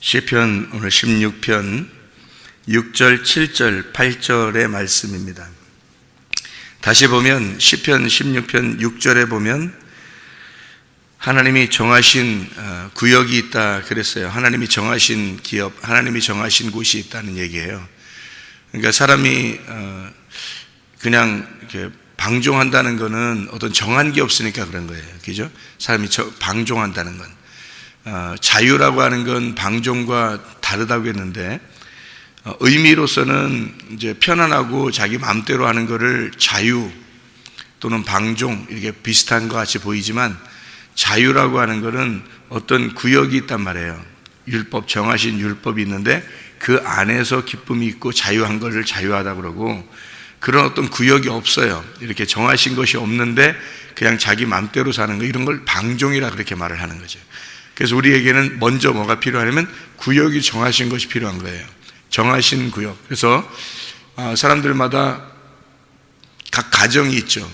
시편 오늘 16편 6절, 7절, 8절의 말씀입니다. 다시 보면 시편 16편 6절에 보면 하나님이 정하신 구역이 있다 그랬어요. 하나님이 정하신 기업, 하나님이 정하신 곳이 있다는 얘기예요. 그러니까 사람이 그냥 이렇게 방종한다는 거는 어떤 정한 게 없으니까 그런 거예요. 그죠? 사람이 방종한다는 건. 자유라고 하는 건 방종과 다르다고 했는데, 의미로서는 이제 편안하고 자기 마음대로 하는 거를 자유 또는 방종 이렇게 비슷한 것 같이 보이지만, 자유라고 하는 거는 어떤 구역이 있단 말이에요. 율법, 정하신 율법이 있는데 그 안에서 기쁨이 있고 자유한 것을 자유하다 그러고, 그런 어떤 구역이 없어요. 이렇게 정하신 것이 없는데 그냥 자기 마음대로 사는 거, 이런 걸 방종이라 그렇게 말을 하는 거죠. 그래서 우리에게는 먼저 뭐가 필요하냐면 구역이 정하신 것이 필요한 거예요. 정하신 구역. 그래서 사람들마다 각 가정이 있죠.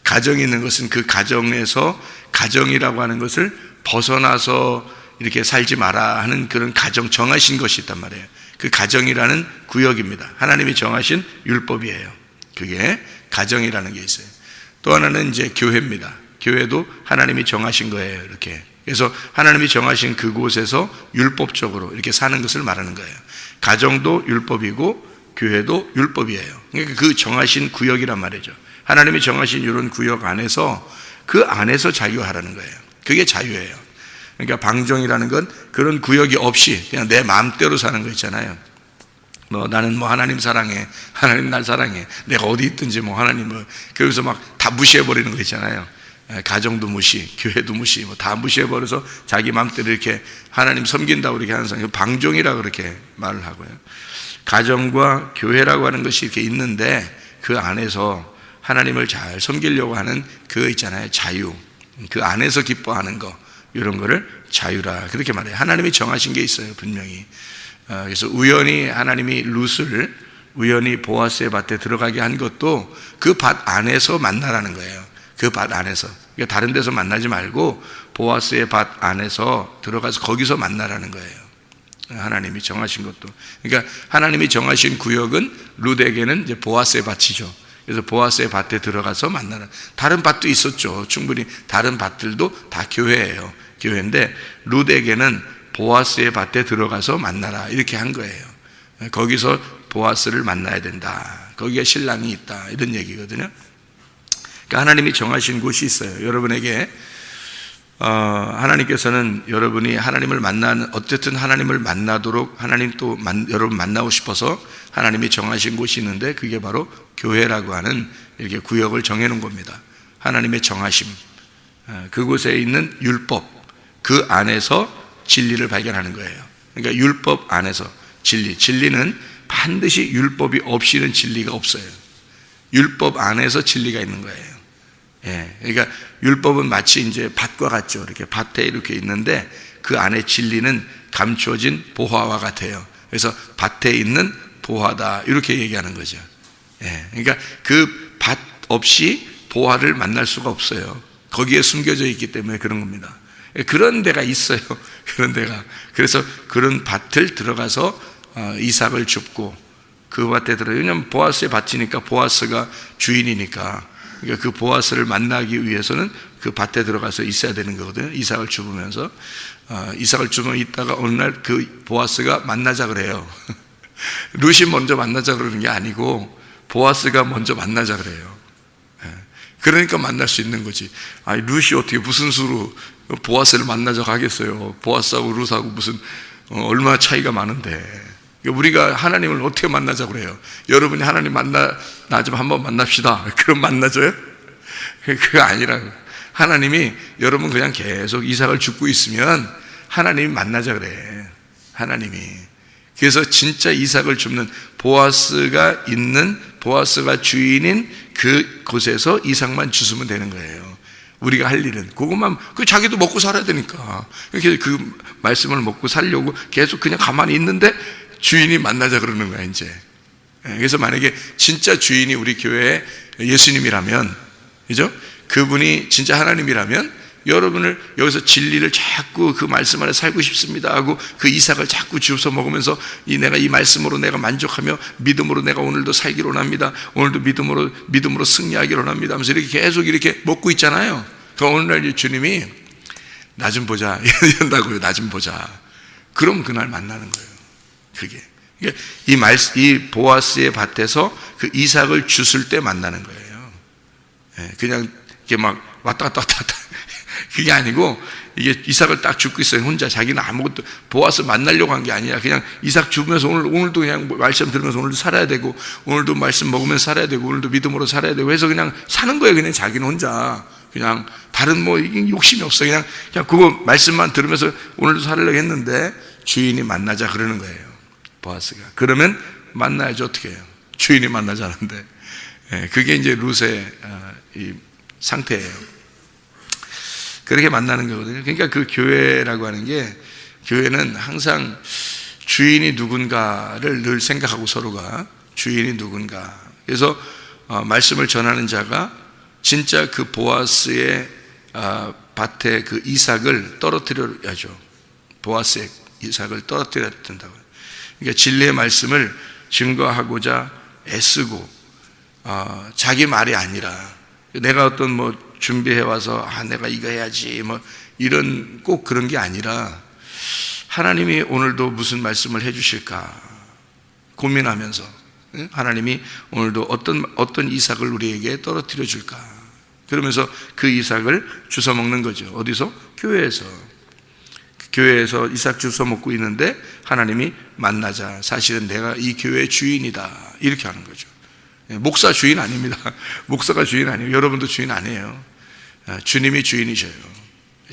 가정이 있는 것은 그 가정에서 가정이라고 하는 것을 벗어나서 이렇게 살지 마라 하는 그런 가정, 정하신 것이 있단 말이에요. 그 가정이라는 구역입니다. 하나님이 정하신 율법이에요. 그게 가정이라는 게 있어요. 또 하나는 이제 교회입니다. 교회도 하나님이 정하신 거예요. 이렇게. 그래서 하나님이 정하신 그곳에서 율법적으로 이렇게 사는 것을 말하는 거예요. 가정도 율법이고 교회도 율법이에요. 그러니까 그 정하신 구역이란 말이죠. 하나님이 정하신 이런 구역 안에서, 그 안에서 자유하라는 거예요. 그게 자유예요. 그러니까 방종이라는 건 그런 구역이 없이 그냥 내 마음대로 사는 거 있잖아요. 나는 하나님 사랑해, 하나님 날 사랑해, 내가 어디 있든지 하나님 그래서 막 다 무시해버리는 거 있잖아요. 가정도 무시, 교회도 무시, 다 무시해버려서 자기 마음대로 이렇게 하나님 섬긴다고 이렇게 하는 사람, 방종이라고 그렇게 말을 하고요. 가정과 교회라고 하는 것이 이렇게 있는데 그 안에서 하나님을 잘 섬기려고 하는 그거 있잖아요. 자유. 그 안에서 기뻐하는 거, 이런 거를 자유라 그렇게 말해요. 하나님이 정하신 게 있어요, 분명히. 그래서 우연히 하나님이 룻을 우연히 보아스의 밭에 들어가게 한 것도 그 밭 안에서 만나라는 거예요. 그 밭 안에서. 그러니까 다른 데서 만나지 말고 보아스의 밭 안에서 들어가서 거기서 만나라는 거예요. 하나님이 정하신 것도. 그러니까 하나님이 정하신 구역은 룻에게는 이제 보아스의 밭이죠. 그래서 보아스의 밭에 들어가서 만나라. 다른 밭도 있었죠. 충분히 다른 밭들도 다 교회예요. 교회인데 룻에게는 보아스의 밭에 들어가서 만나라 이렇게 한 거예요. 거기서 보아스를 만나야 된다. 거기에 신랑이 있다. 이런 얘기거든요. 그러니까 하나님이 정하신 곳이 있어요. 여러분에게 하나님께서는 여러분이 하나님을 만나는, 어쨌든 하나님을 만나도록 하나님 또 여러분 만나고 싶어서 하나님이 정하신 곳이 있는데 그게 바로 교회라고 하는 이렇게 구역을 정해놓은 겁니다. 하나님의 정하심, 그곳에 있는 율법, 그 안에서 진리를 발견하는 거예요. 그러니까 율법 안에서 진리는 반드시 율법이 없이는 진리가 없어요. 율법 안에서 진리가 있는 거예요. 그러니까 율법은 마치 이제 밭과 같죠. 이렇게 밭에 이렇게 있는데 그 안에 진리는 감춰진 보화와 같아요. 그래서 밭에 있는 보화다 이렇게 얘기하는 거죠. 그러니까 그 밭 없이 보화를 만날 수가 없어요. 거기에 숨겨져 있기 때문에 그런 겁니다. 그런 데가 있어요. 그런 데가. 그래서 그런 밭을 들어가서 이삭을 줍고 그 밭에 왜냐하면 보아스의 밭이니까, 보아스가 주인이니까, 그러니까 그 보아스를 만나기 위해서는 그 밭에 들어가서 있어야 되는 거거든요. 이삭을 줍으면서 이삭을 주면 있다가 어느 날 그 보아스가 만나자 그래요. 룻이 먼저 만나자 그러는 게 아니고 보아스가 먼저 만나자 그래요. 그러니까 만날 수 있는 거지. 룻이 어떻게 무슨 수로 보아스를 만나자고 하겠어요. 보아스하고 룻하고 무슨 얼마나 차이가 많은데. 우리가 하나님을 어떻게 만나자고 그래요? 여러분이 하나님 나 좀 한번 만납시다. 그럼 만나줘요? 그거 아니라고. 하나님이 여러분 그냥 계속 이삭을 줍고 있으면 하나님이 만나자 그래. 하나님이. 그래서 진짜 이삭을 줍는 보아스가 주인인 그 곳에서 이삭만 주시면 되는 거예요. 우리가 할 일은 그것만, 자기도 먹고 살아야 되니까 이렇게 그 말씀을 먹고 살려고 계속 그냥 가만히 있는데 주인이 만나자 그러는 거야 이제. 그래서 만약에 진짜 주인이 우리 교회에 예수님이라면, 그죠? 그분이 진짜 하나님이라면 여러분을 여기서 진리를 자꾸 그 말씀 안에 살고 싶습니다 하고 그 이삭을 자꾸 주워 먹으면서 내가 이 말씀으로 내가 만족하며 믿음으로 내가 오늘도 살기로 합니다. 오늘도 믿음으로 승리하기로 합니다 하면서 이렇게 계속 이렇게 먹고 있잖아요. 그 오늘날 주님이 나 좀 보자 이런다고요. 나 좀 보자. 그럼 그날 만나는 거예요. 그게 이 보아스의 밭에서 그 이삭을 주술 때 만나는 거예요. 그냥 이게 막 왔다 갔다 그게 아니고 이게 이삭을 딱 줍고 있어요. 혼자 자기는 아무것도 보아스 만나려고 한 게 아니라 그냥 이삭 주면서 오늘도 그냥 말씀 들으면서 오늘도 살아야 되고 오늘도 말씀 먹으면서 살아야 되고 오늘도 믿음으로 살아야 되고 해서 그냥 사는 거예요. 그냥 자기는 혼자 그냥 다른 뭐 욕심이 없어. 그냥 그거 말씀만 들으면서 오늘도 살으려고 했는데 주인이 만나자 그러는 거예요. 보아스가. 그러면 만나야지 어떻게 해요? 주인이 만나자는데. 그게 이제 룻의 이 상태예요. 그렇게 만나는 거거든요. 그러니까 그 교회라고 하는 게, 교회는 항상 주인이 누군가를 늘 생각하고 서로가 주인이 누군가. 그래서 말씀을 전하는 자가 진짜 그 보아스의 밭에 그 이삭을 떨어뜨려야죠. 보아스의 이삭을 떨어뜨려야 된다고요. 그러니까 진리의 말씀을 증거하고자 애쓰고 자기 말이 아니라 내가 어떤 뭐 준비해 와서 내가 이거 해야지 뭐 이런 꼭 그런 게 아니라 하나님이 오늘도 무슨 말씀을 해주실까 고민하면서 하나님이 오늘도 어떤 이삭을 우리에게 떨어뜨려 줄까 그러면서 그 이삭을 주워 먹는 거죠. 어디서? 교회에서 이삭 주워 먹고 있는데 하나님이 만나자. 사실은 내가 이 교회의 주인이다. 이렇게 하는 거죠. 목사 주인 아닙니다. 목사가 주인 아니에요. 여러분도 주인 아니에요. 주님이 주인이셔요.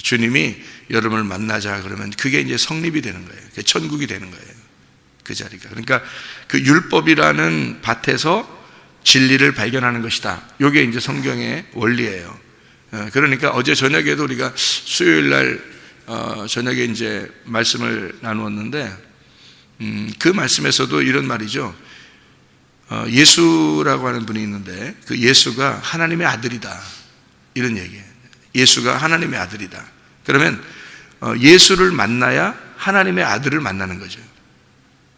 주님이 여러분을 만나자 그러면 그게 이제 성립이 되는 거예요. 그게 천국이 되는 거예요. 그 자리가. 그러니까 그 율법이라는 밭에서 진리를 발견하는 것이다. 이게 이제 성경의 원리예요. 그러니까 어제 저녁에도 우리가 수요일 날 저녁에 이제 말씀을 나누었는데 그 말씀에서도 이런 말이죠. 예수라고 하는 분이 있는데 그 예수가 하나님의 아들이다. 이런 얘기예요. 예수가 하나님의 아들이다. 그러면 예수를 만나야 하나님의 아들을 만나는 거죠.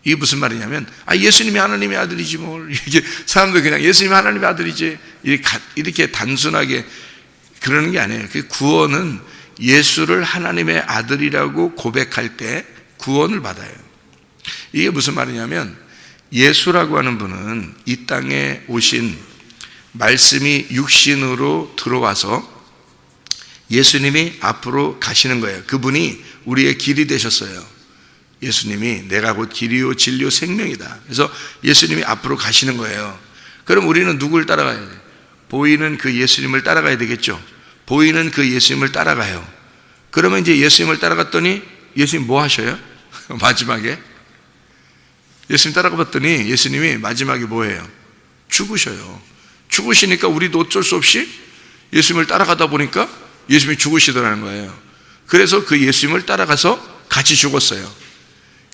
이게 무슨 말이냐면 예수님이 하나님의 아들이지 뭘. 이게 사람들 그냥 예수님이 하나님의 아들이지 이렇게 단순하게 그러는 게 아니에요. 그 구원은 예수를 하나님의 아들이라고 고백할 때 구원을 받아요. 이게 무슨 말이냐면 예수라고 하는 분은 이 땅에 오신 말씀이 육신으로 들어와서 예수님이 앞으로 가시는 거예요. 그분이 우리의 길이 되셨어요. 예수님이 내가 곧 길이요 진리요 생명이다. 그래서 예수님이 앞으로 가시는 거예요. 그럼 우리는 누굴 따라가야 돼요? 보이는 그 예수님을 따라가야 되겠죠. 보이는 그 예수님을 따라가요. 그러면 이제 예수님을 따라갔더니 예수님 뭐 하셔요? 마지막에 예수님 따라가 봤더니 예수님이 마지막에 뭐 해요? 죽으셔요. 죽으시니까 우리도 어쩔 수 없이 예수님을 따라가다 보니까 예수님이 죽으시더라는 거예요. 그래서 그 예수님을 따라가서 같이 죽었어요.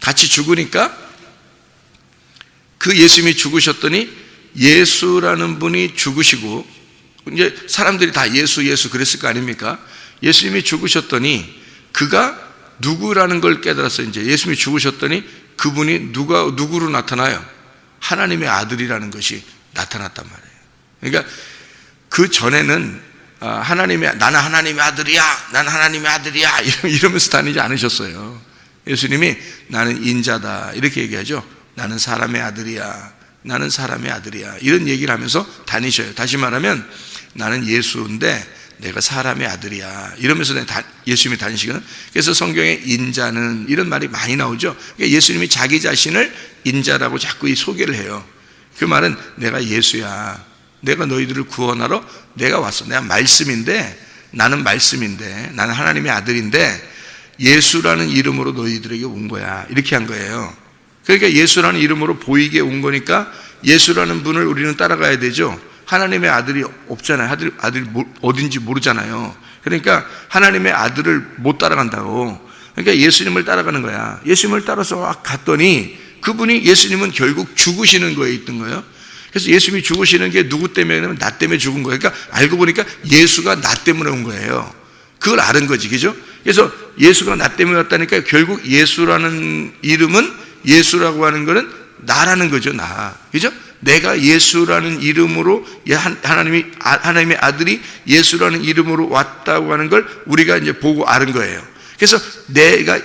같이 죽으니까 그 예수님이 죽으셨더니 예수라는 분이 죽으시고 이제 사람들이 다 예수 그랬을 거 아닙니까? 예수님이 죽으셨더니 그가 누구라는 걸 깨달았어요. 이제 예수님이 죽으셨더니 그분이 누구로 나타나요? 하나님의 아들이라는 것이 나타났단 말이에요. 그러니까 그 전에는 나는 하나님의 아들이야, 나는 하나님의 아들이야 이러면서 다니지 않으셨어요. 예수님이 나는 인자다 이렇게 얘기하죠. 나는 사람의 아들이야, 나는 사람의 아들이야 이런 얘기를 하면서 다니셔요. 다시 말하면 나는 예수인데 내가 사람의 아들이야 이러면서 예수님이 다니시거든. 그래서 성경에 인자는 이런 말이 많이 나오죠. 그러니까 예수님이 자기 자신을 인자라고 자꾸 소개를 해요. 그 말은 내가 예수야, 내가 너희들을 구원하러 내가 왔어. 내가 나는 말씀인데 나는 하나님의 아들인데 예수라는 이름으로 너희들에게 온 거야 이렇게 한 거예요. 그러니까 예수라는 이름으로 보이게 온 거니까 예수라는 분을 우리는 따라가야 되죠. 하나님의 아들이 없잖아요. 아들이 어딘지 모르잖아요. 그러니까 하나님의 아들을 못 따라간다고. 그러니까 예수님을 따라가는 거야. 예수님을 따라서 갔더니 그분이 예수님은 결국 죽으시는 거에 있던 거예요. 그래서 예수님이 죽으시는 게 누구 때문에냐면 나 때문에 죽은 거예요. 그러니까 알고 보니까 예수가 나 때문에 온 거예요. 그걸 아는 거지, 그죠? 그래서 예수가 나 때문에 왔다니까 결국 예수라는 이름은, 예수라고 하는 거는 나라는 거죠, 나. 그죠? 내가 예수라는 이름으로, 하나님의 아들이 예수라는 이름으로 왔다고 하는 걸 우리가 이제 보고 아는 거예요. 그래서 내가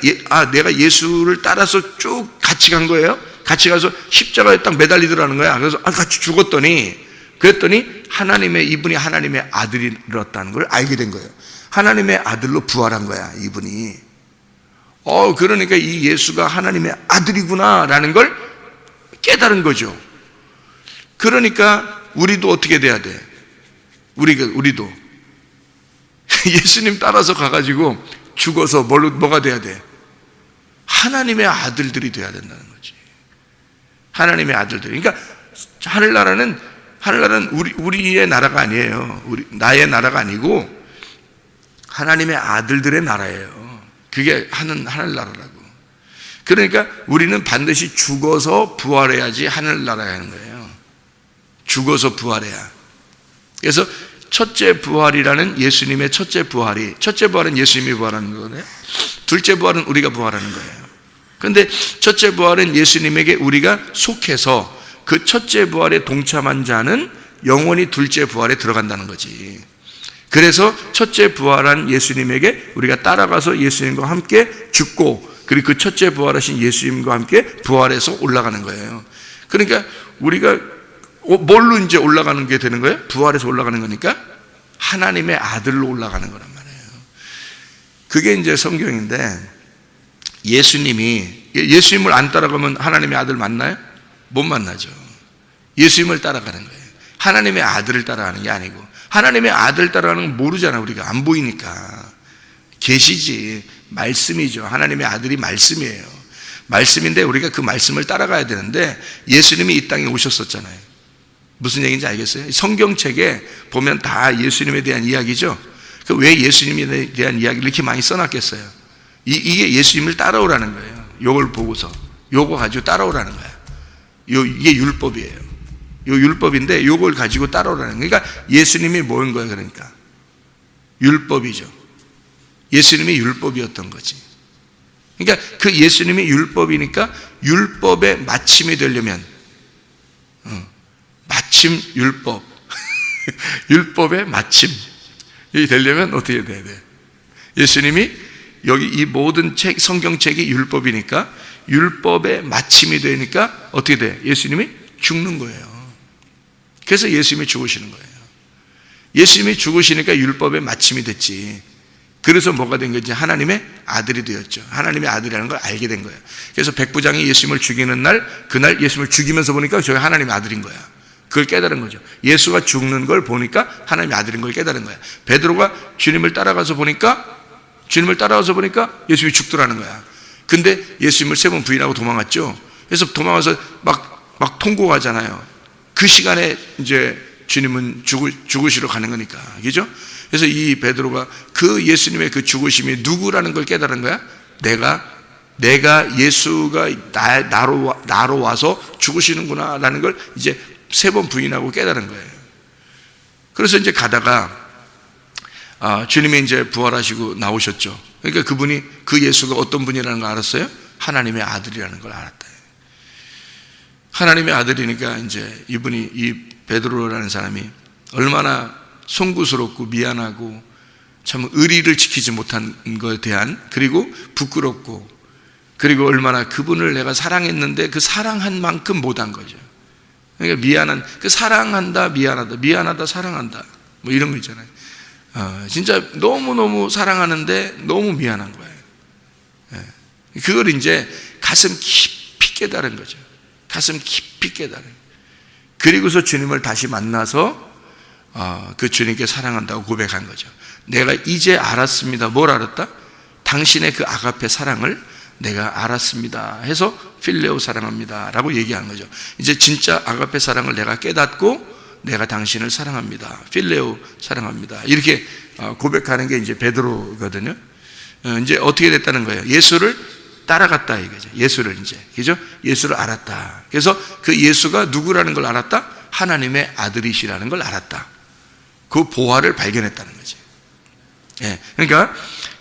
예수를 따라서 쭉 같이 간 거예요. 같이 가서 십자가에 딱 매달리더라는 거야. 그래서 같이 그랬더니 이분이 하나님의 아들이었다는 걸 알게 된 거예요. 하나님의 아들로 부활한 거야, 이분이. 그러니까 이 예수가 하나님의 아들이구나라는 걸 깨달은 거죠. 그러니까 우리도 어떻게 돼야 돼? 우리도 예수님 따라서 가가지고 죽어서 뭐가 돼야 돼? 하나님의 아들들이 돼야 된다는 거지. 하나님의 아들들이. 그러니까 하늘나라는 우리의 나라가 아니에요. 나의 나라가 아니고 하나님의 아들들의 나라예요. 그게 하늘나라라고. 그러니까 우리는 반드시 죽어서 부활해야지 하늘나라에 하는 거예요. 죽어서 부활해야. 그래서 첫째 부활이라는 예수님의 첫째 부활은 예수님이 부활하는 거거든요. 둘째 부활은 우리가 부활하는 거예요. 그런데 첫째 부활은 예수님에게 우리가 속해서 그 첫째 부활에 동참한 자는 영원히 둘째 부활에 들어간다는 거지. 그래서 첫째 부활한 예수님에게 우리가 따라가서 예수님과 함께 죽고, 그리고 그 첫째 부활하신 예수님과 함께 부활해서 올라가는 거예요. 그러니까 우리가 뭘로 이제 올라가는 게 되는 거예요? 부활해서 올라가는 거니까 하나님의 아들로 올라가는 거란 말이에요. 그게 이제 성경인데, 예수님을 안 따라가면 하나님의 아들 만나요? 못 만나죠. 예수님을 따라가는 거예요. 하나님의 아들을 따라가는 게 아니고. 하나님의 아들 따라가는 건 모르잖아, 우리가. 안 보이니까. 계시지. 말씀이죠. 하나님의 아들이 말씀이에요. 말씀인데 우리가 그 말씀을 따라가야 되는데, 예수님이 이 땅에 오셨었잖아요. 무슨 얘기인지 알겠어요? 성경책에 보면 다 예수님에 대한 이야기죠. 왜 예수님에 대한 이야기를 이렇게 많이 써놨겠어요? 이게 예수님을 따라오라는 거예요. 요걸 보고서 요거 가지고 따라오라는 거야. 이게 율법이에요. 요 율법인데 요걸 가지고 따라오라는 거예요. 그러니까 예수님이 뭐인 거예요? 그러니까 율법이죠. 예수님이 율법이었던 거지. 그러니까 그 예수님이 율법이니까 율법의 마침이 되려면 마침 율법 율법의 마침이 되려면 어떻게 돼야 돼? 예수님이 여기 이 모든 성경책이 율법이니까 율법의 마침이 되니까 어떻게 돼? 예수님이 죽는 거예요. 그래서 예수님이 죽으시는 거예요. 예수님이 죽으시니까 율법의 마침이 됐지. 그래서 뭐가 된 거지? 하나님의 아들이 되었죠. 하나님의 아들이라는 걸 알게 된 거예요. 그래서 백부장이 예수님을 죽이는 날, 그날 예수님을 죽이면서 보니까 저게 하나님의 아들인 거야. 그걸 깨달은 거죠. 예수가 죽는 걸 보니까 하나님의 아들인 걸 깨달은 거야. 베드로가 주님을 따라가서 보니까 예수님이 죽더라는 거야. 근데 예수님을 3번 부인하고 도망갔죠. 그래서 도망가서 막 통곡하잖아요. 그 시간에 이제 주님은 죽으시러 가는 거니까. 그죠? 그래서 이 베드로가 그 예수님의 그 죽으심이 누구라는 걸 깨달은 거야. 내가 예수가 나로 와서 죽으시는구나 라는 걸 이제 3번 부인하고 깨달은 거예요. 그래서 이제 가다가 주님이 이제 부활하시고 나오셨죠. 그러니까 그분이, 그 예수가 어떤 분이라는 걸 알았어요? 하나님의 아들이라는 걸 알았다. 하나님의 아들이니까 이제 이분이, 이 베드로라는 사람이 얼마나 송구스럽고 미안하고 참 의리를 지키지 못한 것에 대한, 그리고 부끄럽고, 그리고 얼마나 그분을 내가 사랑했는데 그 사랑한 만큼 못한 거죠. 그러니까 미안한, 그 사랑한다, 미안하다, 사랑한다, 뭐 이런 거 있잖아요. 진짜 너무너무 사랑하는데 너무 미안한 거예요. 그걸 이제 가슴 깊이 깨달은 거죠. 가슴 깊이 깨달은. 그리고서 주님을 다시 만나서 그 주님께 사랑한다고 고백한 거죠. 내가 이제 알았습니다. 뭘 알았다? 당신의 그 아가페 사랑을 내가 알았습니다 해서 필레오 사랑합니다 라고 얘기한 거죠. 이제 진짜 아가페 사랑을 내가 깨닫고 내가 당신을 사랑합니다, 필레오 사랑합니다, 이렇게 고백하는 게 이제 베드로거든요. 이제 어떻게 됐다는 거예요? 예수를 따라갔다 이거죠. 예수를 이제, 그죠? 예수를 알았다. 그래서 그 예수가 누구라는 걸 알았다? 하나님의 아들이시라는 걸 알았다. 그 보화를 발견했다는 거지. 예, 그러니까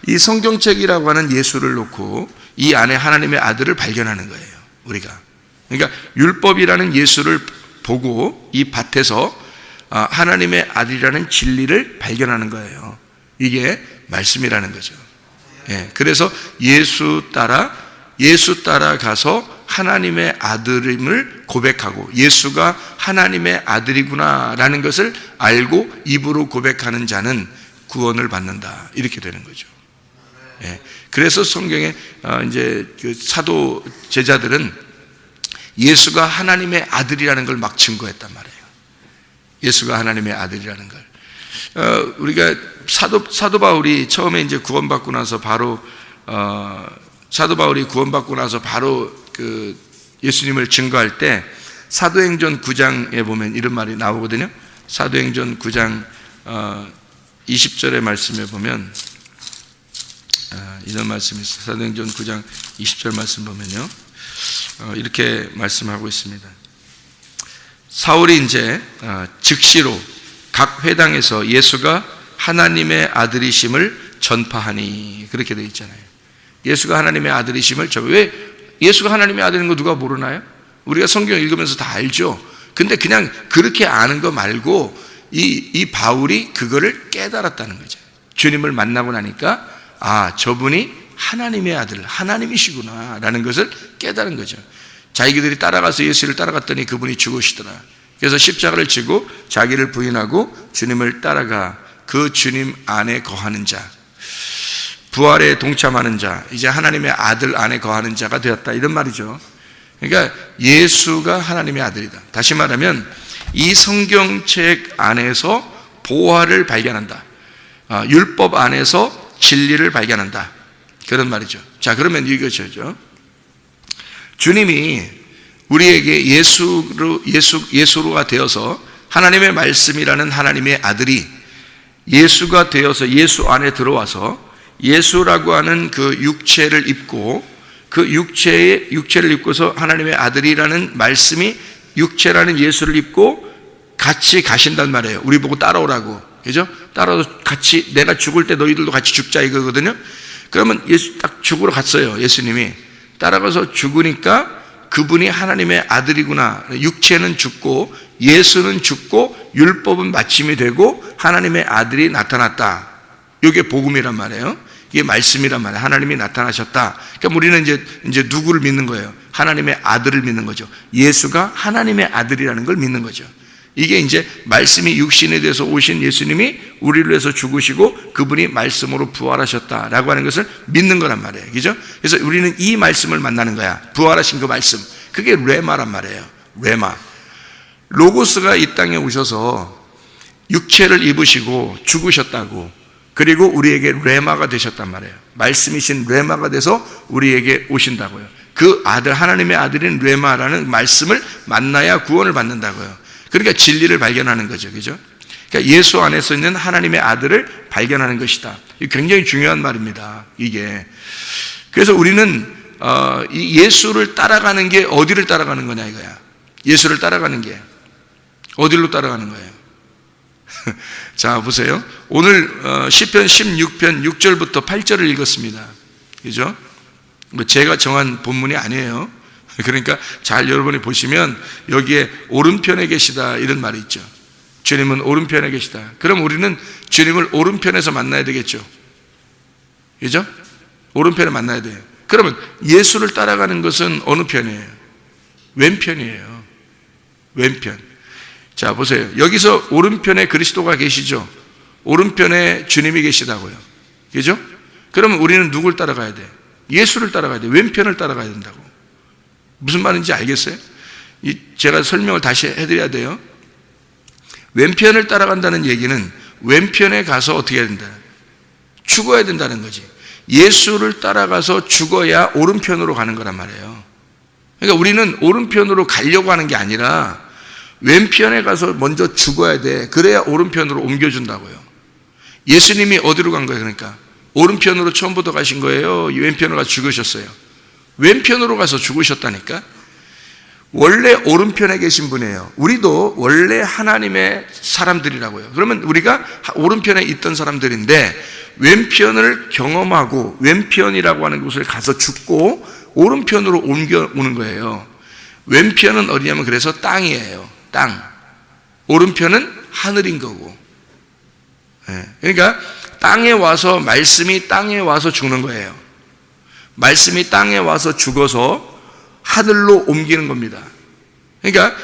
이 성경책이라고 하는 예수를 놓고 이 안에 하나님의 아들을 발견하는 거예요, 우리가. 그러니까 율법이라는 예수를 보고 이 밭에서 하나님의 아들이라는 진리를 발견하는 거예요. 이게 말씀이라는 거죠. 예, 그래서 예수 따라가서 하나님의 아들임을 고백하고 예수가 하나님의 아들이구나라는 것을 알고 입으로 고백하는 자는 구원을 받는다, 이렇게 되는 거죠. 예, 그래서 성경에 이제 그 사도 제자들은 예수가 하나님의 아들이라는 걸 막 증거했단 말이에요. 예수가 하나님의 아들이라는 걸. 우리가 사도 바울이 처음에 이제 구원받고 나서 바로 그 예수님을 증거할 때 사도행전 9장에 보면 이런 말이 나오거든요. 사도행전 9장 20절의 말씀에 보면 이런 말씀이 있어요. 사도행전 9장 20절 말씀 보면요, 이렇게 말씀하고 있습니다. 사울이 이제 즉시로 각 회당에서 예수가 하나님의 아들이심을 전파하니, 그렇게 되어 있잖아요. 예수가 하나님의 아들이심을 왜 예수가 하나님의 아들인 거 누가 모르나요? 우리가 성경 읽으면서 다 알죠. 근데 그냥 그렇게 아는 거 말고 이 바울이 그거를 깨달았다는 거죠. 주님을 만나고 나니까 저분이 하나님의 아들, 하나님이시구나 라는 것을 깨달은 거죠. 자기들이 따라가서 예수를 따라갔더니 그분이 죽으시더라. 그래서 십자가를 지고 자기를 부인하고 주님을 따라가 그 주님 안에 거하는 자, 부활에 동참하는 자, 이제 하나님의 아들 안에 거하는 자가 되었다, 이런 말이죠. 그러니까 예수가 하나님의 아들이다. 다시 말하면 이 성경책 안에서 보화를 발견한다. 율법 안에서 진리를 발견한다, 그런 말이죠. 자, 그러면 이것이죠. 주님이 우리에게 예수로가 되어서 하나님의 말씀이라는 하나님의 아들이 예수가 되어서 예수 안에 들어와서 예수라고 하는 그 육체를 입고 그 육체를 입고서 하나님의 아들이라는 말씀이 예수라는 예수를 입고 같이 가신단 말이에요. 우리 보고 따라오라고. 그죠? 따라서 같이, 내가 죽을 때 너희들도 같이 죽자, 이거거든요. 그러면 예수 딱 죽으러 갔어요. 예수님이 따라가서 죽으니까 그분이 하나님의 아들이구나. 육체는 죽고 예수는 죽고 율법은 마침이 되고 하나님의 아들이 나타났다. 이게 복음이란 말이에요. 이게 말씀이란 말이에요. 하나님이 나타나셨다. 그러니까 우리는 이제 누구를 믿는 거예요? 하나님의 아들을 믿는 거죠. 예수가 하나님의 아들이라는 걸 믿는 거죠. 이게 이제 말씀이 육신에 대해서 오신 예수님이 우리를 위해서 죽으시고 그분이 말씀으로 부활하셨다라고 하는 것을 믿는 거란 말이에요. 그죠? 그래서 우리는 이 말씀을 만나는 거야. 부활하신 그 말씀. 그게 레마란 말이에요. 레마. 로고스가 이 땅에 오셔서 육체를 입으시고 죽으셨다고, 그리고 우리에게 레마가 되셨단 말이에요. 말씀이신 레마가 돼서 우리에게 오신다고요. 그 아들, 하나님의 아들인 레마라는 말씀을 만나야 구원을 받는다고요. 그러니까 진리를 발견하는 거죠. 그죠? 그러니까 예수 안에서 있는 하나님의 아들을 발견하는 것이다. 이게 굉장히 중요한 말입니다, 이게. 그래서 우리는 이 예수를 따라가는 게 어디를 따라가는 거냐 이거야. 예수를 따라가는 게 어디로 따라가는 거예요? 자, 보세요. 오늘 시편 16편 6절부터 8절을 읽었습니다. 그죠? 제가 정한 본문이 아니에요. 그러니까 잘 여러분이 보시면 여기에 오른편에 계시다, 이런 말이 있죠. 주님은 오른편에 계시다. 그럼 우리는 주님을 오른편에서 만나야 되겠죠. 그죠? 오른편에 만나야 돼요. 그러면 예수를 따라가는 것은 어느 편이에요? 왼편이에요. 왼편. 자, 보세요. 여기서 오른편에 그리스도가 계시죠. 오른편에 주님이 계시다고요. 그죠? 그러면 우리는 누굴 따라가야 돼? 예수를 따라가야 돼. 왼편을 따라가야 된다고. 무슨 말인지 알겠어요? 제가 설명을 다시 해드려야 돼요. 왼편을 따라간다는 얘기는 왼편에 가서 어떻게 해야 된다? 죽어야 된다는 거지. 예수를 따라가서 죽어야 오른편으로 가는 거란 말이에요. 그러니까 우리는 오른편으로 가려고 하는 게 아니라 왼편에 가서 먼저 죽어야 돼. 그래야 오른편으로 옮겨준다고요. 예수님이 어디로 간 거예요? 그러니까 오른편으로 처음부터 가신 거예요? 왼편으로 가서 죽으셨어요? 왼편으로 가서 죽으셨다니까. 원래 오른편에 계신 분이에요. 우리도 원래 하나님의 사람들이라고요. 그러면 우리가 오른편에 있던 사람들인데 왼편을 경험하고 왼편이라고 하는 곳을 가서 죽고 오른편으로 옮겨오는 거예요. 왼편은 어디냐면 그래서 땅이에요. 땅. 오른편은 하늘인 거고. 그러니까 땅에 와서 말씀이 땅에 와서 죽는 거예요. 말씀이 땅에 와서 죽어서 하늘로 옮기는 겁니다. 그러니까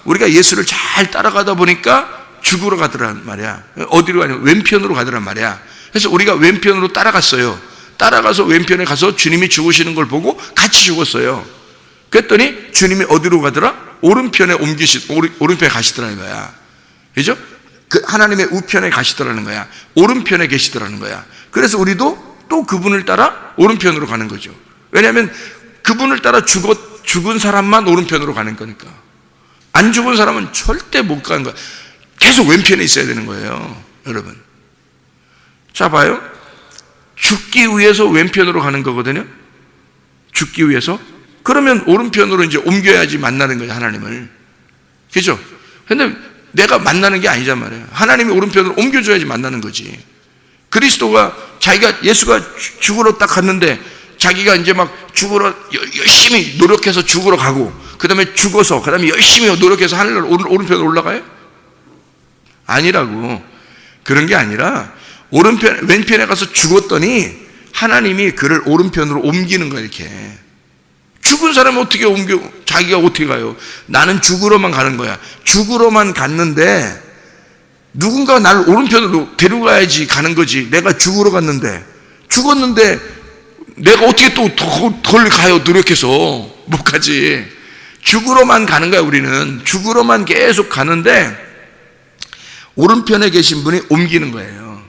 우리가 예수를 잘 따라가다 보니까 죽으러 가더란 말이야. 어디로 가냐면 왼편으로 가더란 말이야. 그래서 우리가 왼편으로 따라갔어요. 따라가서 왼편에 가서 주님이 죽으시는 걸 보고 같이 죽었어요. 그랬더니 주님이 어디로 가더라? 오른편에 오른편에 가시더라는 거야. 그죠? 그 하나님의 우편에 가시더라는 거야. 오른편에 계시더라는 거야. 그래서 우리도 또 그분을 따라 오른편으로 가는 거죠. 왜냐하면 그분을 따라 죽은 사람만 오른편으로 가는 거니까. 안 죽은 사람은 절대 못 가는 거야. 계속 왼편에 있어야 되는 거예요, 여러분. 자, 봐요. 죽기 위해서 왼편으로 가는 거거든요. 죽기 위해서. 그러면 오른편으로 이제 옮겨야지 만나는 거예요, 하나님을. 그죠? 근데 내가 만나는 게 아니란 말이에요. 하나님이 오른편으로 옮겨줘야지 만나는 거지. 그리스도가 예수가 죽으러 딱 갔는데 자기가 이제 막 죽으러 열심히 노력해서 죽으러 가고 그 다음에 죽어서 그 다음에 열심히 노력해서 하늘로 오른편으로 올라가요? 아니라고. 그런 게 아니라 왼편에 가서 죽었더니 하나님이 그를 오른편으로 옮기는 거야. 이렇게 죽은 사람은 어떻게 자기가 어떻게 가요? 나는 죽으러만 가는 거야. 죽으러만 갔는데 누군가 나를 오른편으로 데려가야지 가는 거지. 내가 죽으러 갔는데 죽었는데 내가 어떻게 또 덜 가요? 노력해서 못 가지. 죽으러만 가는 거야. 우리는 죽으러만 계속 가는데 오른편에 계신 분이 옮기는 거예요.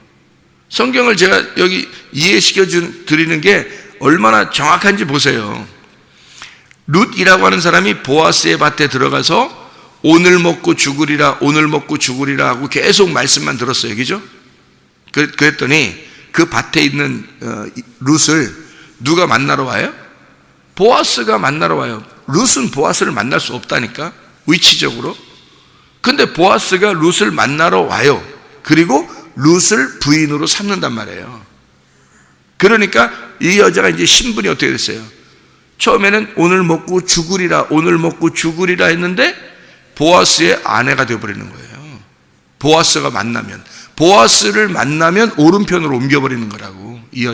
성경을 제가 여기 이해시켜 드리는 게 얼마나 정확한지 보세요. 룻이라고 하는 사람이 보아스의 밭에 들어가서 오늘 먹고 죽으리라, 오늘 먹고 죽으리라 하고 계속 말씀만 들었어요. 그죠? 그랬더니 그 밭에 있는 룻을 누가 만나러 와요? 보아스가 만나러 와요. 룻은 보아스를 만날 수 없다니까, 위치적으로. 근데 보아스가 룻을 만나러 와요. 그리고 룻을 부인으로 삼는단 말이에요. 그러니까 이 여자가 이제 신분이 어떻게 됐어요? 처음에는 오늘 먹고 죽으리라, 오늘 먹고 죽으리라 했는데 보아스의 아내가 되어버리는 거예요. 보아스를 만나면 오른편으로 옮겨버리는 거라고. 이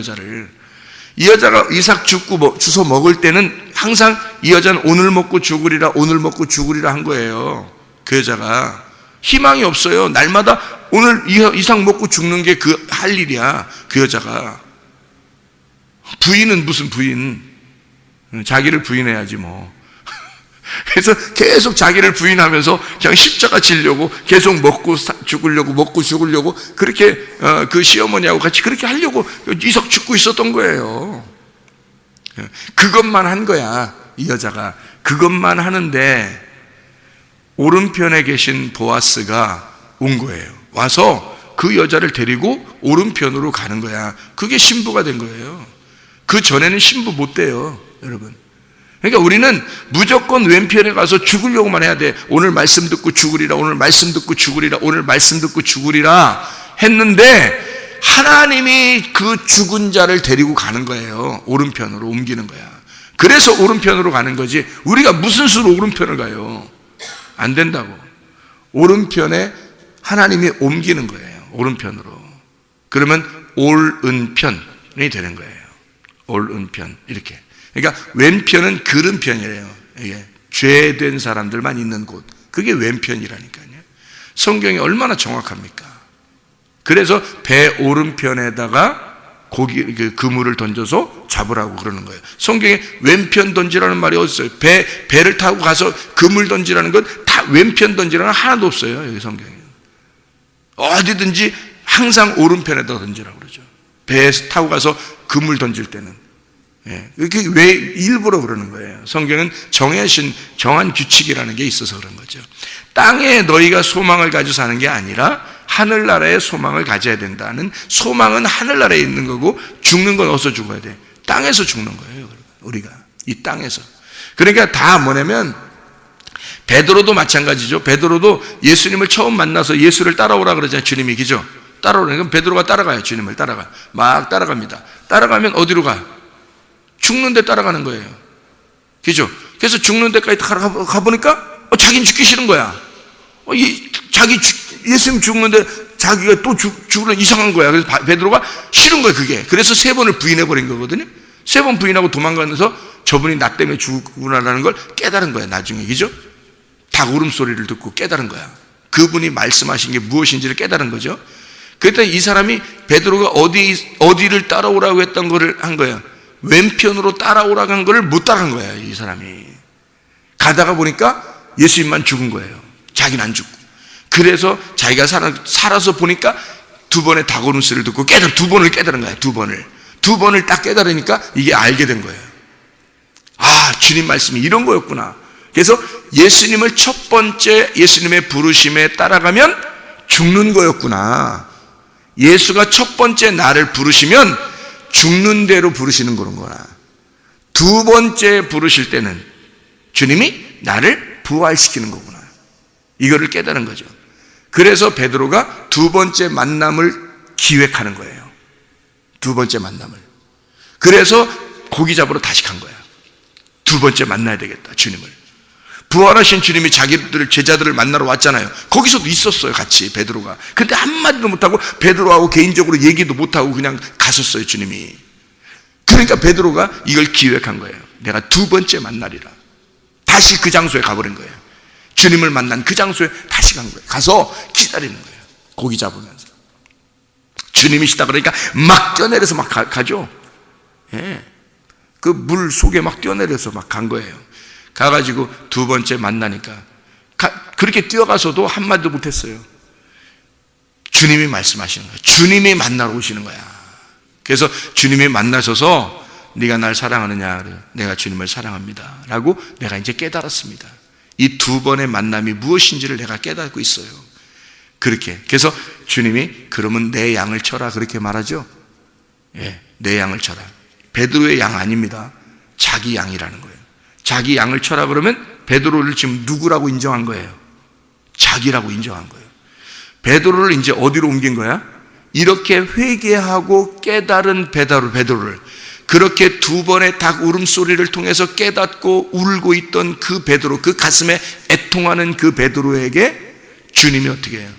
여자가 이삭 주워 먹을 때는 항상 이 여자는 오늘 먹고 죽으리라, 오늘 먹고 죽으리라 한 거예요. 그 여자가 희망이 없어요. 날마다 오늘 이삭 먹고 죽는 게 그 할 일이야. 그 여자가. 부인은 무슨 부인? 자기를 부인해야지 뭐. 그래서 계속 자기를 부인하면서 그냥 십자가 지려고 계속 먹고 죽으려고 그렇게 그 시어머니하고 같이 그렇게 하려고 이삭 죽고 있었던 거예요. 그것만 한 거야. 이 여자가 그것만 하는데 오른편에 계신 보아스가 온 거예요. 와서 그 여자를 데리고 오른편으로 가는 거야. 그게 신부가 된 거예요. 그 전에는 신부 못 돼요, 여러분. 그러니까 우리는 무조건 왼편에 가서 죽으려고만 해야 돼. 오늘 말씀 듣고 죽으리라, 오늘 말씀 듣고 죽으리라, 오늘 말씀 듣고 죽으리라 했는데 하나님이 그 죽은 자를 데리고 가는 거예요. 오른편으로 옮기는 거야. 그래서 오른편으로 가는 거지. 우리가 무슨 수로 오른편을 가요? 안 된다고. 오른편에 하나님이 옮기는 거예요. 오른편으로. 그러면 올은편이 되는 거예요. 올은편. 이렇게. 그러니까 왼편은 그른 편이래요. 이게 죄된 사람들만 있는 곳. 그게 왼편이라니까요. 성경이 얼마나 정확합니까? 그래서 배 오른편에다가 그물을 던져서 잡으라고 그러는 거예요. 성경에 왼편 던지라는 말이 어디 있어요? 배를 타고 가서 그물 던지라는 건 다 왼편 던지라는 하나도 없어요. 여기 성경에. 어디든지 항상 오른편에다 던지라고 그러죠. 배 타고 가서 그물 던질 때는. 이렇게 왜 일부러 그러는 거예요? 성경은 정한 규칙이라는 게 있어서 그런 거죠. 땅에 너희가 소망을 가지고 사는 게 아니라 하늘나라에 소망을 가져야 된다는, 소망은 하늘나라에 있는 거고 죽는 건 어디서 죽어야 돼? 땅에서 죽는 거예요. 우리가 이 땅에서. 그러니까 다 뭐냐면 베드로도 마찬가지죠. 베드로도 예수님을 처음 만나서 예수를 따라오라 그러잖아요. 주님이, 그죠? 따라오라. 그럼 베드로가 따라가요. 주님을 막 따라갑니다. 따라가면 어디로 가? 죽는 데 따라가는 거예요. 그죠? 그래서 죽는 데까지 가보니까 자기는 죽기 싫은 거야. 예수님 죽는데 자기가 또 죽으면 이상한 거야. 그래서 베드로가 싫은 거야, 그게. 그래서 3번을 부인해버린 거거든요. 3번 부인하고 도망가면서 저분이 나 때문에 죽구나라는 걸 깨달은 거야, 나중에. 그죠? 닭 울음소리를 듣고 깨달은 거야. 그분이 말씀하신 게 무엇인지를 깨달은 거죠. 그랬더니 이 사람이 베드로가 어디를 따라오라고 했던 거를 한 거야. 왼편으로 따라오라고 한 거를 못 따라간 거야, 이 사람이. 가다가 보니까 예수님만 죽은 거예요. 자기는 안 죽고. 그래서 자기가 살아서 보니까 2번의 닭 울음소리를 듣고 2번을 깨달은 거야. 2번을 딱 깨달으니까 이게 알게 된 거예요. 아, 주님 말씀이 이런 거였구나. 그래서 예수님을 첫 번째 예수님의 부르심에 따라가면 죽는 거였구나. 예수가 첫 번째 나를 부르시면 죽는 대로 부르시는 거구나. 2번째 부르실 때는 주님이 나를 부활시키는 거구나. 이거를 깨달은 거죠. 그래서 베드로가 2번째 만남을 기획하는 거예요. 2번째 만남을. 그래서 고기 잡으러 다시 간 거야. 2번째 만나야 되겠다, 주님을. 부활하신 주님이 자기들 제자들을 만나러 왔잖아요. 거기서도 있었어요, 같이 베드로가. 근데 한마디도 못하고 베드로하고 개인적으로 얘기도 못하고 그냥 갔었어요, 주님이. 그러니까 베드로가 이걸 기획한 거예요. 내가 2번째 만나리라. 다시 그 장소에 가버린 거예요. 주님을 만난 그 장소에 다시 간 거예요. 가서 기다리는 거예요. 고기 잡으면서. 주님이시다 그러니까 막 뛰어내려서 막 가죠. 예. 그 물 속에 막 뛰어내려서 막 간 거예요. 가가지고 2번째 만나니까 그렇게 뛰어가서도 한마디도 못했어요. 주님이 말씀하시는 거예요. 주님이 만나러 오시는 거야. 그래서 주님이 만나셔서 네가 날 사랑하느냐? 내가 주님을 사랑합니다 라고 내가 이제 깨달았습니다. 이 2번의 만남이 무엇인지를 내가 깨닫고 있어요. 그렇게. 그래서 주님이 그러면 내 양을 쳐라 그렇게 말하죠. 예, 내 양을 쳐라. 베드로의 양 아닙니다. 자기 양이라는 거예요. 자기 양을 쳐라 그러면 베드로를 지금 누구라고 인정한 거예요? 자기라고 인정한 거예요. 베드로를 이제 어디로 옮긴 거야? 이렇게 회개하고 깨달은 베드로를, 그렇게 2번의 닭 울음소리를 통해서 깨닫고 울고 있던 그 베드로, 그 가슴에 애통하는 그 베드로에게 주님이 어떻게 해요?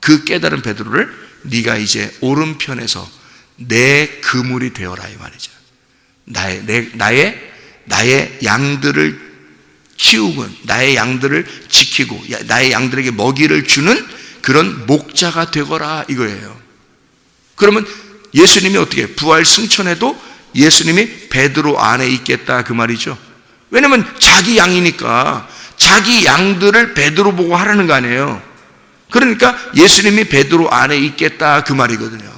그 깨달은 베드로를 네가 이제 오른편에서 내 그물이 되어라 이 말이죠. 나의 양들을 키우고 나의 양들을 지키고 나의 양들에게 먹이를 주는 그런 목자가 되거라 이거예요. 그러면 예수님이 어떻게 부활 승천해도 예수님이 베드로 안에 있겠다 그 말이죠. 왜냐면 자기 양이니까 자기 양들을 베드로 보고 하라는 거 아니에요. 그러니까 예수님이 베드로 안에 있겠다 그 말이거든요.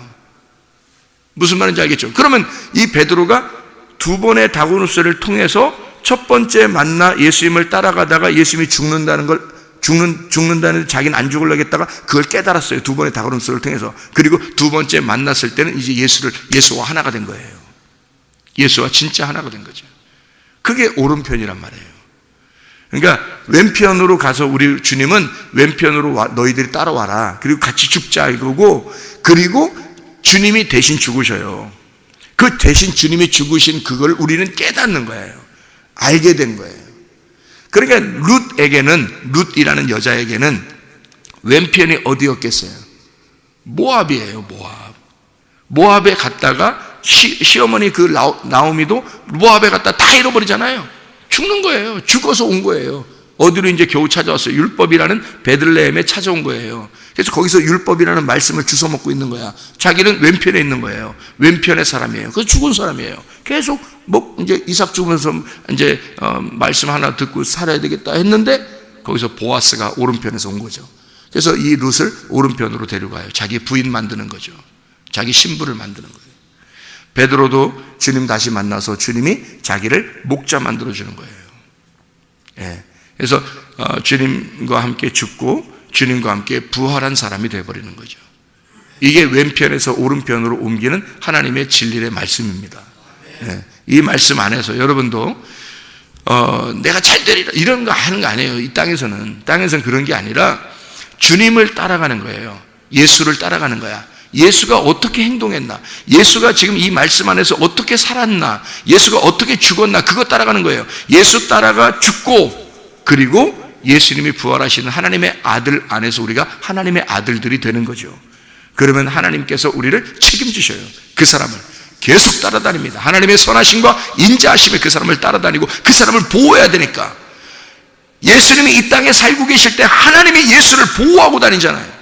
무슨 말인지 알겠죠? 그러면 이 베드로가 2번의 닭 울음소리를 통해서 첫 번째 만나 예수님을 따라가다가 예수님이 죽는다는 자기는 안 죽으려겠다가 그걸 깨달았어요. 2번의 닭 울음소리를 통해서. 그리고 2번째 만났을 때는 이제 예수와 하나가 된 거예요. 예수와 진짜 하나가 된 거죠. 그게 오른편이란 말이에요. 그러니까 왼편으로 가서 우리 주님은 왼편으로 너희들이 따라와라. 그리고 같이 죽자 이거고, 그리고 주님이 대신 죽으셔요. 그 대신 주님이 죽으신 그걸 우리는 깨닫는 거예요. 알게 된 거예요. 그러니까 룻이라는 여자에게는 왼편이 어디였겠어요? 모압이에요. 모압에 갔다가 시어머니 그 나오미도 모압에 갔다 다 잃어버리잖아요. 죽는 거예요. 죽어서 온 거예요. 어디로 이제 겨우 찾아왔어요? 율법이라는 베들레헴에 찾아온 거예요. 그래서 거기서 율법이라는 말씀을 주워 먹고 있는 거야. 자기는 왼편에 있는 거예요. 왼편의 사람이에요. 그래서 죽은 사람이에요. 계속 이제 이삭 죽으면서 이제 말씀 하나 듣고 살아야 되겠다 했는데 거기서 보아스가 오른편에서 온 거죠. 그래서 이 룻을 오른편으로 데려가요. 자기 부인 만드는 거죠. 자기 신부를 만드는 거예요. 베드로도 주님 다시 만나서 주님이 자기를 목자 만들어 주는 거예요. 예. 그래서 주님과 함께 죽고 주님과 함께 부활한 사람이 되어버리는 거죠. 이게 왼편에서 오른편으로 옮기는 하나님의 진리의 말씀입니다. 예. 이 말씀 안에서 여러분도 내가 잘 되리라 이런 거 하는 거 아니에요. 이 땅에서는 그런 게 아니라 주님을 따라가는 거예요. 예수를 따라가는 거야. 예수가 어떻게 행동했나, 예수가 지금 이 말씀 안에서 어떻게 살았나, 예수가 어떻게 죽었나, 그거 따라가는 거예요. 예수 따라가 죽고, 그리고 예수님이 부활하시는 하나님의 아들 안에서 우리가 하나님의 아들들이 되는 거죠. 그러면 하나님께서 우리를 책임지셔요. 그 사람을 계속 따라다닙니다. 하나님의 선하심과 인자하심에 그 사람을 따라다니고 그 사람을 보호해야 되니까. 예수님이 이 땅에 살고 계실 때 하나님이 예수를 보호하고 다니잖아요.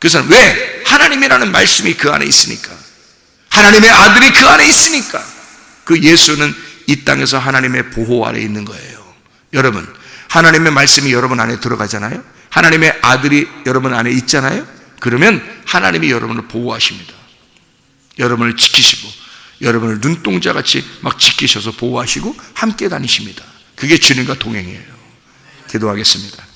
그 사람 왜? 하나님이라는 말씀이 그 안에 있으니까, 하나님의 아들이 그 안에 있으니까. 그 예수는 이 땅에서 하나님의 보호 아래 있는 거예요. 여러분, 하나님의 말씀이 여러분 안에 들어가잖아요. 하나님의 아들이 여러분 안에 있잖아요. 그러면 하나님이 여러분을 보호하십니다. 여러분을 지키시고 여러분을 눈동자같이 막 지키셔서 보호하시고 함께 다니십니다. 그게 주님과 동행이에요. 기도하겠습니다.